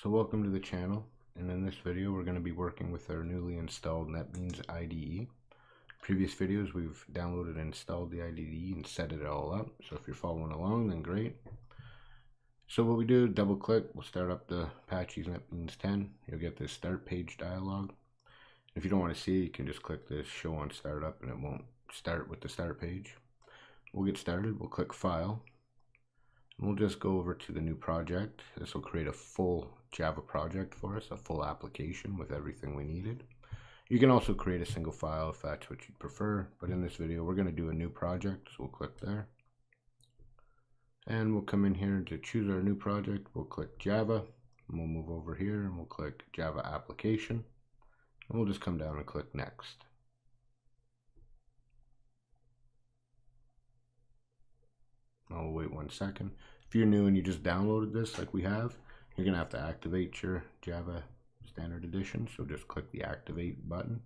So welcome to the channel, and in this video we're going to be working with our newly installed Netbeans IDE. Previous videos we've downloaded and installed the IDE and set it all up, so if you're following along then great. So what we do, double click, we'll start up the Apache's Netbeans 10. You'll get this start page dialog. If you don't want to see it, you can just click this show on startup and it won't start with the start page. We'll get started. We'll click file. We'll just go over to the new project. This will create a full Java project for us, a full application with everything we needed. You can also create a single file if that's what you prefer, but in this video we're going to do a new project, so we'll click there. And we'll come in here to choose our new project. We'll click Java, and we'll move over here and we'll click Java application. And we'll just come down and click next. I'll wait 1 second. If you're new and you just downloaded this like we have, you're going to have to activate your Java Standard Edition. So just click the activate button.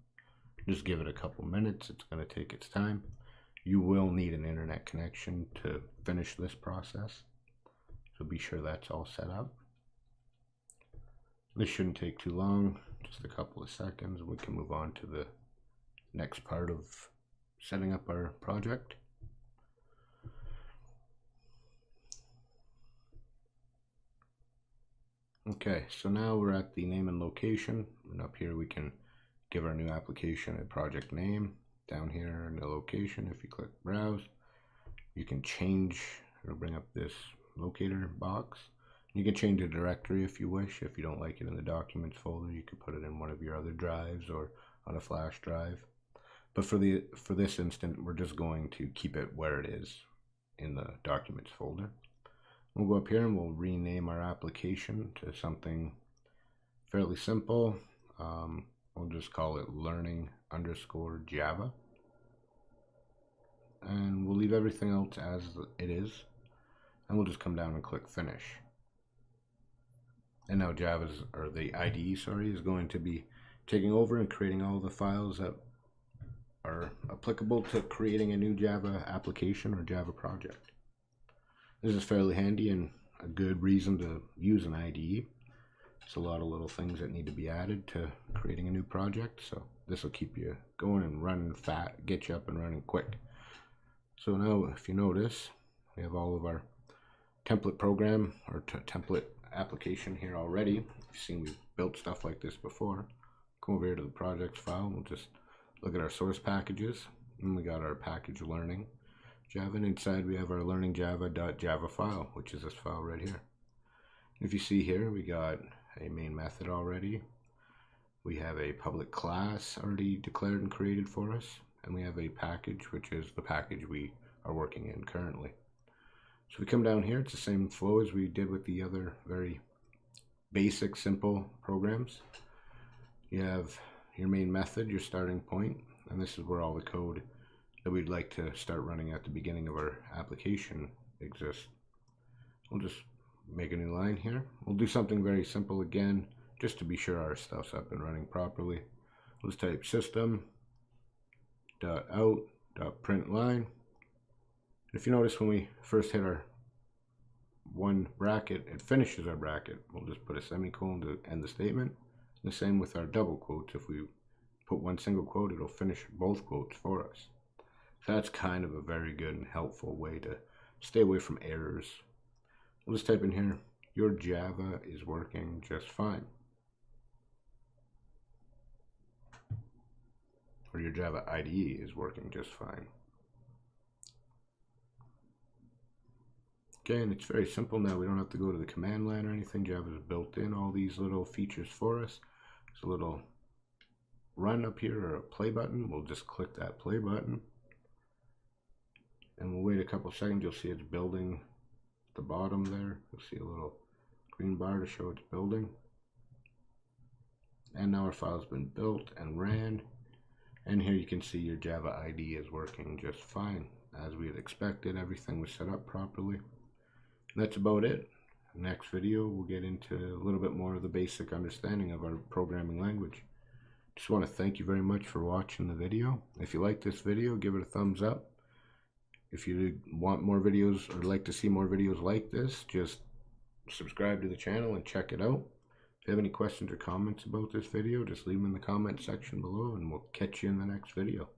Just give it a couple minutes. It's going to take its time. You will need an internet connection to finish this process. So be sure that's all set up. This shouldn't take too long, just a couple of seconds. We can move on to the next part of setting up our project. Okay, so now we're at the name and location, and up here we can give our new application a project name. Down here in the location, if you click browse, you can change, it'll bring up this locator box. You can change a directory if you wish. If you don't like it in the documents folder, you can put it in one of your other drives or on a flash drive. But for this instant, we're just going to keep it where it is in the documents folder. We'll go up here and we'll rename our application to something fairly simple. We'll just call it learning_Java. And we'll leave everything else as it is. And we'll just come down and click finish. And now the IDE, is going to be taking over and creating all the files that are applicable to creating a new Java application or Java project. This is fairly handy and a good reason to use an IDE. It's a lot of little things that need to be added to creating a new project, so this will keep you going and running fat, get you up and running quick. So now if you notice, we have all of our template program or template application here already. You've seen we've built stuff like this before. Come over here to the projects file and we'll just look at our source packages, and we got our package learning Java, and inside we have our learningjava.java file, which is this file right here. If you see here, we got a main method already. We have a public class already declared and created for us, and we have a package, which is the package we are working in currently. So we come down here, it's the same flow as we did with the other very basic, simple programs. You have your main method, your starting point, and this is where all the code that we'd like to start running at the beginning of our application exists. We'll just make a new line here. We'll do something very simple again, just to be sure our stuff's up and running properly. We'll just type system.out.println. If you notice, when we first hit our one bracket, it finishes our bracket. We'll just put a semicolon to end the statement. The same with our double quotes. If we put one single quote, it'll finish both quotes for us. So that's kind of a very good and helpful way to stay away from errors. We'll just type in here, your Java is working just fine. Or your Java IDE is working just fine. Okay, and it's very simple now. We don't have to go to the command line or anything. Java's built in all these little features for us. There's a little run up here or a play button. We'll just click that play button. And we'll wait a couple seconds. You'll see it's building at the bottom there. You'll see a little green bar to show it's building. And now our file's been built and ran. And here you can see your Java IDE is working just fine. As we had expected, everything was set up properly. And that's about it. Next video, we'll get into a little bit more of the basic understanding of our programming language. Just want to thank you very much for watching the video. If you like this video, give it a thumbs up. If you want more videos or like to see more videos like this, just subscribe to the channel and check it out. If you have any questions or comments about this video, just leave them in the comment section below and we'll catch you in the next video.